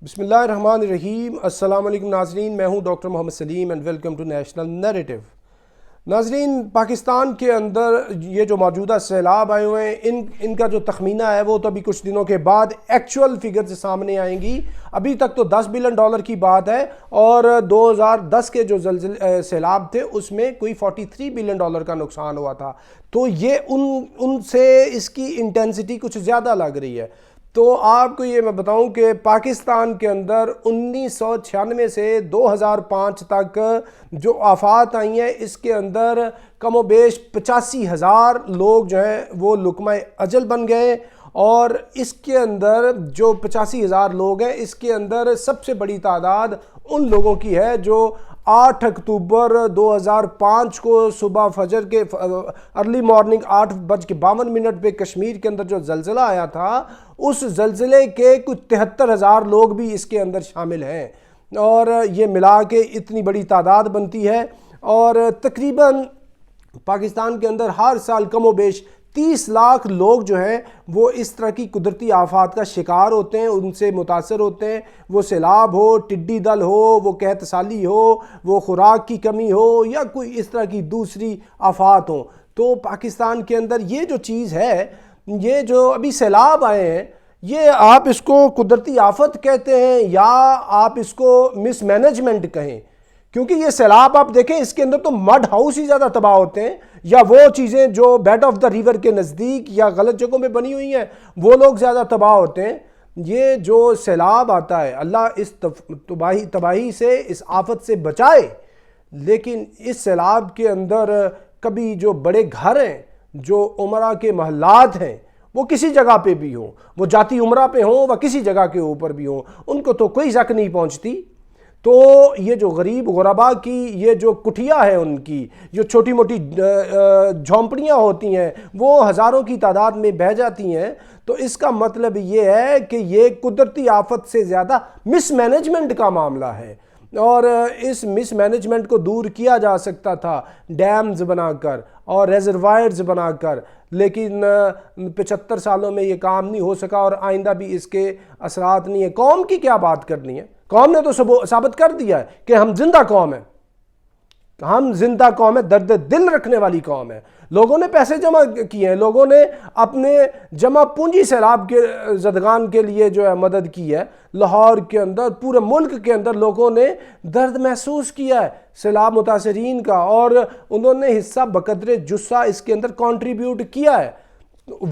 بسم اللہ الرحمن الرحیم۔ السلام علیکم ناظرین، میں ہوں doctor Muhammad Saleem and welcome to national narrative. ناظرین، پاکستان کے اندر یہ جو موجودہ سیلاب آئے ہوئے ہیں ان کا جو تخمینہ ہے وہ تو ابھی کچھ دنوں کے بعد ایکچول فگرز سامنے آئیں گی۔ ابھی تک تو $10 بلین کی بات ہے، اور 2010 کے جو سیلاب تھے اس میں کوئی $43 بلین کا نقصان ہوا تھا، تو یہ ان سے اس کی انٹینسٹی کچھ زیادہ لگ رہی ہے۔ تو آپ کو یہ میں بتاؤں کہ پاکستان کے اندر 1996 سے 2005 تک جو آفات آئی ہیں اس کے اندر کم و بیش 85,000 لوگ جو ہیں وہ لقمہ اجل بن گئے، اور اس کے اندر جو 85,000 لوگ ہیں اس کے اندر سب سے بڑی تعداد ان لوگوں کی ہے جو 8 اکتوبر 2005 کو صبح فجر کے ارلی مارننگ 8:52 پہ کشمیر کے اندر جو زلزلہ آیا تھا، اس زلزلے کے کچھ 73,000 لوگ بھی اس کے اندر شامل ہیں، اور یہ ملا کے اتنی بڑی تعداد بنتی ہے۔ اور تقریباً پاکستان کے اندر ہر سال کم و بیش 30 لاکھ لوگ جو ہیں وہ اس طرح کی قدرتی آفات کا شکار ہوتے ہیں، ان سے متاثر ہوتے ہیں، وہ سیلاب ہو، ٹڈی دل ہو، وہ قحط سالی ہو، وہ خوراک کی کمی ہو، یا کوئی اس طرح کی دوسری آفات ہوں۔ تو پاکستان کے اندر یہ جو چیز ہے، یہ جو ابھی سیلاب آئے ہیں، یہ آپ اس کو قدرتی آفت کہتے ہیں یا آپ اس کو مس مینجمنٹ کہیں، کیونکہ یہ سیلاب آپ دیکھیں اس کے اندر تو مڈ ہاؤس ہی زیادہ تباہ ہوتے ہیں، یا وہ چیزیں جو بیڈ آف دا ریور کے نزدیک یا غلط جگہوں میں بنی ہوئی ہیں وہ لوگ زیادہ تباہ ہوتے ہیں۔ یہ جو سیلاب آتا ہے، اللہ اس تباہی سے، اس آفت سے بچائے، لیکن اس سیلاب کے اندر کبھی جو بڑے گھر ہیں، جو عمرہ کے محلات ہیں، وہ کسی جگہ پہ بھی ہوں، وہ جاتی عمرہ پہ ہوں وہ کسی جگہ کے اوپر بھی ہوں، ان کو تو کوئی زک نہیں پہنچتی۔ تو یہ جو غریب غربا کی یہ جو کٹھیا ہے، ان کی جو چھوٹی موٹی جھونپڑیاں ہوتی ہیں وہ ہزاروں کی تعداد میں بہہ جاتی ہیں۔ تو اس کا مطلب یہ ہے کہ یہ قدرتی آفت سے زیادہ مس مینجمنٹ کا معاملہ ہے، اور اس مس مینجمنٹ کو دور کیا جا سکتا تھا ڈیمز بنا کر اور ریزروائرز بنا کر، لیکن 75 سالوں میں یہ کام نہیں ہو سکا، اور آئندہ بھی اس کے اثرات نہیں ہیں۔ قوم کی کیا بات کرنی ہے، قوم نے تو ثابت کر دیا ہے کہ ہم زندہ قوم ہیں، ہم زندہ قوم ہے، درد دل رکھنے والی قوم ہے۔ لوگوں نے پیسے جمع کیے ہیں، لوگوں نے اپنے جمع پونجی سیلاب کے زدگان کے لیے جو ہے مدد کی ہے۔ لاہور کے اندر، پورے ملک کے اندر لوگوں نے درد محسوس کیا ہے سیلاب متاثرین کا، اور انہوں نے حصہ بقدر جثہ اس کے اندر کنٹریبیوٹ کیا ہے۔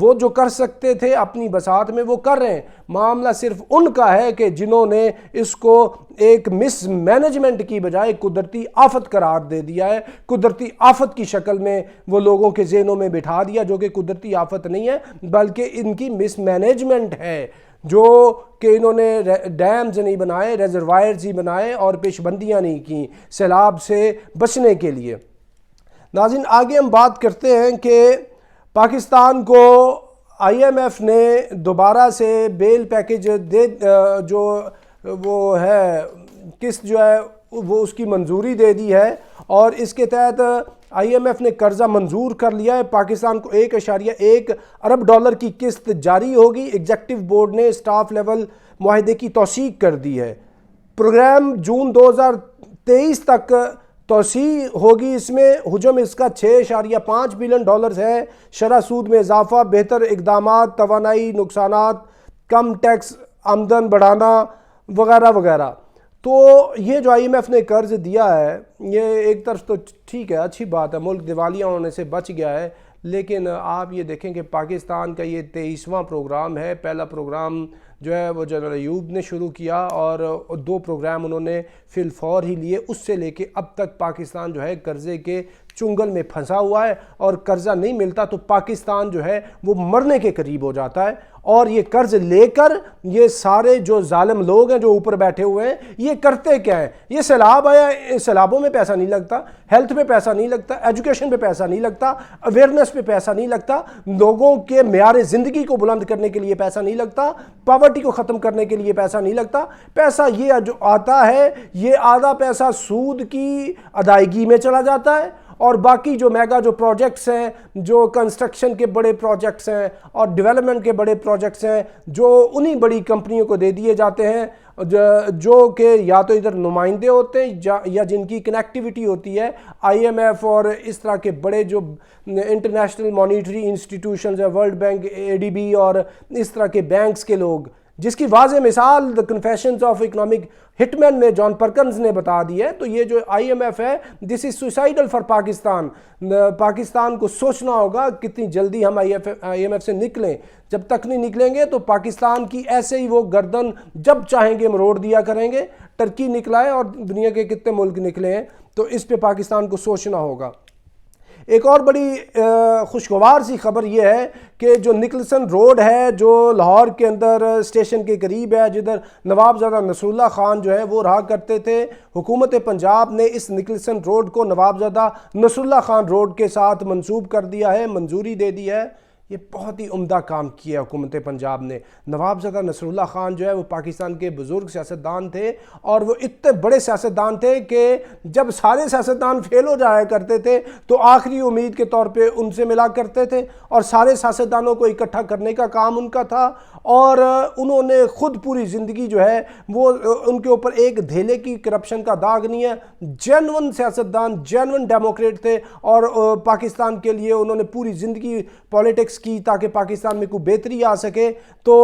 وہ جو کر سکتے تھے اپنی بساط میں وہ کر رہے ہیں، معاملہ صرف ان کا ہے کہ جنہوں نے اس کو ایک مس مینجمنٹ کی بجائے قدرتی آفت قرار دے دیا ہے، قدرتی آفت کی شکل میں وہ لوگوں کے ذہنوں میں بٹھا دیا، جو کہ قدرتی آفت نہیں ہے بلکہ ان کی مس مینجمنٹ ہے، جو کہ انہوں نے ڈیمز نہیں بنائے، ریزروائرز ہی بنائے، اور پیش بندیاں نہیں کی سیلاب سے بچنے کے لیے۔ ناظرین، آگے ہم بات کرتے ہیں کہ پاکستان کو آئی ایم ایف نے دوبارہ سے بیل پیکج جو وہ ہے قسط جو ہے وہ اس کی منظوری دے دی ہے، اور اس کے تحت آئی ایم ایف نے قرضہ منظور کر لیا ہے۔ پاکستان کو $1.1 ارب کی قسط جاری ہوگی۔ ایگزیکٹو بورڈ نے اسٹاف لیول معاہدے کی توثیق کر دی ہے۔ پروگرام جون 2023 تک توسیع ہوگی، اس میں حجم اس کا $6.5 بلین ہے۔ شرح سود میں اضافہ، بہتر اقدامات، توانائی نقصانات، کم ٹیکس آمدن بڑھانا وغیرہ وغیرہ۔ تو یہ جو آئی ایم ایف نے قرض دیا ہے، یہ ایک طرف تو ٹھیک ہے، اچھی بات ہے، ملک دیوالیہ ہونے سے بچ گیا ہے، لیکن آپ یہ دیکھیں کہ پاکستان کا یہ 23واں پروگرام ہے۔ پہلا پروگرام جو ہے وہ جنرل ایوب نے شروع کیا، اور 2 پروگرام انہوں نے فی الفور ہی لیے۔ اس سے لے کے اب تک پاکستان جو ہے قرضے کے چنگل میں پھنسا ہوا ہے، اور قرضہ نہیں ملتا تو پاکستان جو ہے وہ مرنے کے قریب ہو جاتا ہے۔ اور یہ قرض لے کر یہ سارے جو ظالم لوگ ہیں جو اوپر بیٹھے ہوئے ہیں، یہ کرتے کیا ہیں؟ یہ سیلاب آیا، سیلابوں میں پیسہ نہیں لگتا، ہیلتھ پہ پیسہ نہیں لگتا، ایجوکیشن پہ پیسہ نہیں لگتا، اویئرنیس پہ پیسہ نہیں لگتا، لوگوں کے معیار زندگی کو بلند کرنے کے لیے پیسہ نہیں لگتا، پاورٹی کو ختم کرنے کے لیے پیسہ نہیں لگتا۔ پیسہ یہ جو آتا ہے، یہ آدھا پیسہ سود کی ادائیگی میں چلا جاتا ہے، اور باقی جو میگا جو پروجیکٹس ہیں، جو کنسٹرکشن کے بڑے پروجیکٹس ہیں اور ڈیولپمنٹ کے بڑے پروجیکٹس ہیں، جو انہی بڑی کمپنیوں کو دے دیے جاتے ہیں جو کہ یا تو ادھر نمائندے ہوتے ہیں یا جن کی کنیکٹیوٹی ہوتی ہے آئی ایم ایف اور اس طرح کے بڑے جو انٹرنیشنل مانیٹری انسٹیٹیوشنز ہیں، ورلڈ بینک، اے ڈی بی اور اس طرح کے بینکس کے لوگ، جس کی واضح مثال دا کنفیشنز آف اکنامک ہٹ مین میں جان پرکنز نے بتا دی ہے۔ تو یہ جو آئی ایم ایف ہے، دس از سوسائڈل فار پاکستان۔ پاکستان کو سوچنا ہوگا کتنی جلدی ہم آئی ایم ایف سے نکلیں۔ جب تک نہیں نکلیں گے تو پاکستان کی ایسے ہی وہ گردن جب چاہیں گے مروڑ دیا کریں گے۔ ٹرکی نکلا ہے اور دنیا کے کتنے ملک نکلے ہیں، تو اس پہ پاکستان کو سوچنا ہوگا۔ ایک اور بڑی خوشگوار سی خبر یہ ہے کہ جو نکلسن روڈ ہے، جو لاہور کے اندر اسٹیشن کے قریب ہے، جدھر نوابزادہ نصراللہ خان جو ہے وہ رہا کرتے تھے، حکومت پنجاب نے اس نکلسن روڈ کو نوابزادہ نصراللہ خان روڈ کے ساتھ منسوب کر دیا ہے، منظوری دے دی ہے۔ یہ بہت ہی عمدہ کام کیا حکومت پنجاب نے۔ نوابزادہ نصراللہ خان جو ہے وہ پاکستان کے بزرگ سیاستدان تھے، اور وہ اتنے بڑے سیاستدان تھے کہ جب سارے سیاستدان فیل ہو جایا کرتے تھے تو آخری امید کے طور پہ ان سے ملا کرتے تھے، اور سارے سیاستدانوں کو اکٹھا کرنے کا کام ان کا تھا، اور انہوں نے خود پوری زندگی جو ہے وہ ان کے اوپر ایک دھیلے کی کرپشن کا داغ نہیں ہے۔ جینون سیاستدان، جینون ڈیموکریٹ تھے، اور پاکستان کے لیے انہوں نے پوری زندگی پولیٹکس کی تاکہ پاکستان میں کوئی بہتری آ سکے۔ تو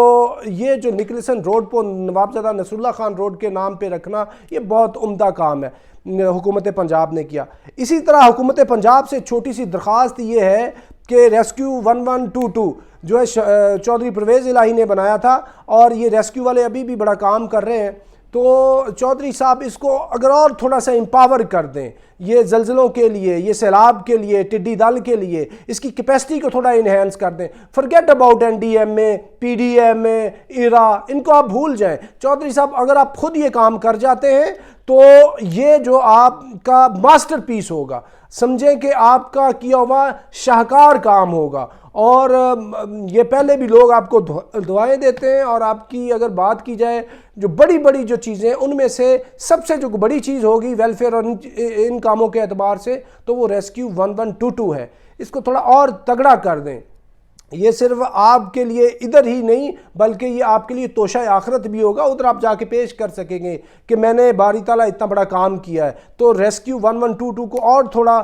یہ جو نکلسن روڈ کو نوابزادہ نصراللہ خان روڈ کے نام پہ رکھنا، یہ بہت عمدہ کام ہے حکومت پنجاب نے کیا۔ اسی طرح حکومت پنجاب سے چھوٹی سی درخواست یہ ہے کہ ریسکیو 1122 جو ہے چودھری پرویز الہی نے بنایا تھا، اور یہ ریسکیو والے ابھی بھی بڑا کام کر رہے ہیں، تو چودھری صاحب اس کو اگر اور تھوڑا سا امپاور کر دیں، یہ زلزلوں کے لیے، یہ سیلاب کے لیے، ٹڈی دل کے لیے، اس کی کیپیسٹی کو تھوڑا انہینس کر دیں۔ Forget about N D M A, P D M A, ERRA, ان کو آپ بھول جائیں۔ چودھری صاحب اگر آپ خود یہ کام کر جاتے ہیں تو یہ جو آپ کا ماسٹر پیس ہوگا، سمجھیں کہ آپ کا کیا ہوا شاہکار کام ہوگا، اور یہ پہلے بھی لوگ آپ کو دعائیں دیتے ہیں، اور آپ کی اگر بات کی جائے جو بڑی بڑی جو چیزیں، ان میں سے سب سے جو بڑی چیز ہوگی ویلفیئر اور ان کاموں کے اعتبار سے، تو وہ ریسکیو 1122 ہے۔ اس کو تھوڑا اور تگڑا کر دیں۔ یہ صرف آپ کے لیے ادھر ہی نہیں بلکہ یہ آپ کے لیے توشہ آخرت بھی ہوگا، ادھر آپ جا کے پیش کر سکیں گے کہ میں نے باری تعالیٰ اتنا بڑا کام کیا ہے۔ تو ریسکیو 1122 کو اور تھوڑا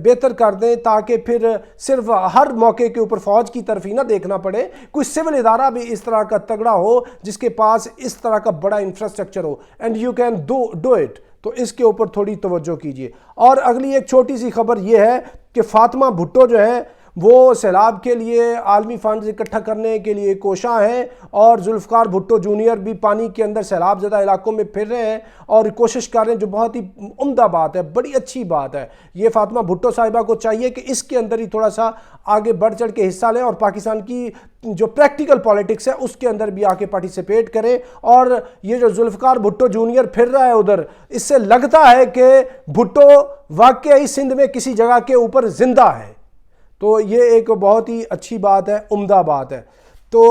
بہتر کر دیں تاکہ پھر صرف ہر موقع کے اوپر فوج کی طرف ہی نہ دیکھنا پڑے، کوئی سول ادارہ بھی اس طرح کا تگڑا ہو جس کے پاس اس طرح کا بڑا infrastructure who, and you can do it. تو اس کے اوپر تھوڑی توجہ کیجیے۔ اور اگلی ایک چھوٹی سی خبر یہ ہے کہ فاطمہ بھٹو جو ہے وہ سیلاب کے لیے عالمی فنڈز اکٹھا کرنے کے لیے کوشاں ہیں، اور ذوالفقار بھٹو جونیئر بھی پانی کے اندر سیلاب زدہ علاقوں میں پھر رہے ہیں اور کوشش کر رہے ہیں، جو بہت ہی عمدہ بات ہے، بڑی اچھی بات ہے۔ یہ فاطمہ بھٹو صاحبہ کو چاہیے کہ اس کے اندر ہی تھوڑا سا آگے بڑھ چڑھ کے حصہ لیں، اور پاکستان کی جو پریکٹیکل پالیٹکس ہے اس کے اندر بھی آ کے پارٹیسپیٹ کریں۔ اور یہ جو ذوالفقار بھٹو جونیئر پھر رہا ہے ادھر، اس سے لگتا ہے کہ بھٹو واقعی سندھ میں کسی جگہ کے اوپر زندہ ہے۔ تو یہ ایک بہت ہی اچھی بات ہے، عمدہ بات ہے۔ تو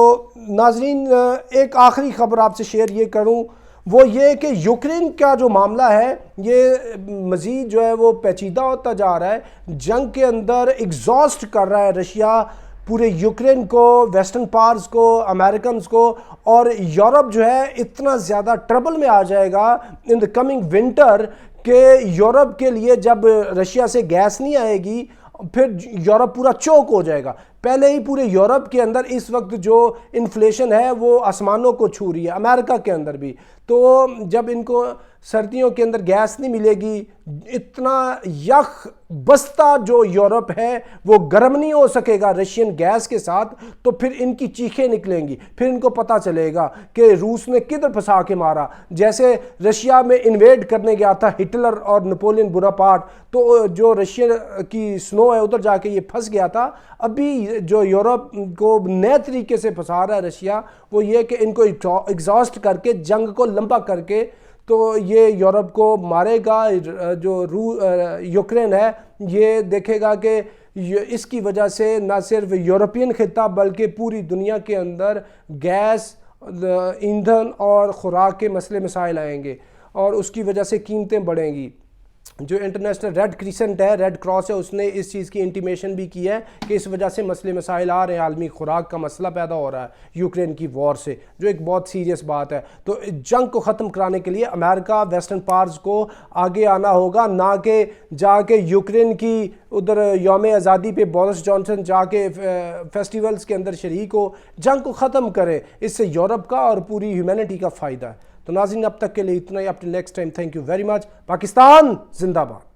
ناظرین، ایک آخری خبر آپ سے شیئر یہ کروں، وہ یہ کہ یوکرین کا جو معاملہ ہے یہ مزید جو ہے وہ پیچیدہ ہوتا جا رہا ہے۔ جنگ کے اندر ایگزاسٹ کر رہا ہے رشیا پورے یوکرین کو، ویسٹرن پارز کو، امریکنز کو، اور یورپ جو ہے اتنا زیادہ ٹربل میں آ جائے گا ان دا کمنگ ونٹر کہ یورپ کے لیے جب رشیا سے گیس نہیں آئے گی پھر یورپ پورا چوک ہو جائے گا۔ پہلے ہی پورے یورپ کے اندر اس وقت جو انفلیشن ہے وہ آسمانوں کو چھو رہی ہے، امریکہ کے اندر بھی۔ تو جب ان کو سردیوں کے اندر گیس نہیں ملے گی، اتنا یخ بستہ جو یورپ ہے وہ گرم نہیں ہو سکے گا رشین گیس کے ساتھ، تو پھر ان کی چیخیں نکلیں گی، پھر ان کو پتہ چلے گا کہ روس نے کدھر پھنسا کے مارا۔ جیسے رشیا میں انویڈ کرنے گیا تھا ہٹلر اور نپولین بوناپارٹ، تو جو رشیا کی سنو ہے ادھر جا کے یہ پھنس گیا تھا۔ ابھی جو یورپ کو نئے طریقے سے پھنسا رہا ہے رشیا، وہ یہ کہ ان کو ایگزاسٹ کر کے، جنگ کو لمبا کر کے، تو یہ یورپ کو مارے گا۔ جو یوکرین ہے یہ دیکھے گا کہ اس کی وجہ سے نہ صرف یورپین خطہ بلکہ پوری دنیا کے اندر گیس، ایندھن اور خوراک کے مسائل آئیں گے، اور اس کی وجہ سے قیمتیں بڑھیں گی۔ جو انٹرنیشنل ریڈ کریسنٹ ہے، ریڈ کراس ہے، اس نے اس چیز کی انٹیمیشن بھی کی ہے کہ اس وجہ سے مسئلے مسائل آ رہے ہیں، عالمی خوراک کا مسئلہ پیدا ہو رہا ہے یوکرین کی وار سے، جو ایک بہت سیریس بات ہے۔ تو جنگ کو ختم کرانے کے لیے امریکہ ویسٹرن پاورز کو آگے آنا ہوگا، نہ کہ جا کے یوکرین کی ادھر یوم آزادی پہ بورس جانسن جا کے فیسٹیولز کے اندر شریک ہو، جنگ کو ختم کرے، اس سے یورپ کا اور پوری ہیومینٹی کا فائدہ ہے۔ تو ناظرین اب تک کے لیے اتنا ہی، up till next time, thank you very much. Pakistan زندہ باد۔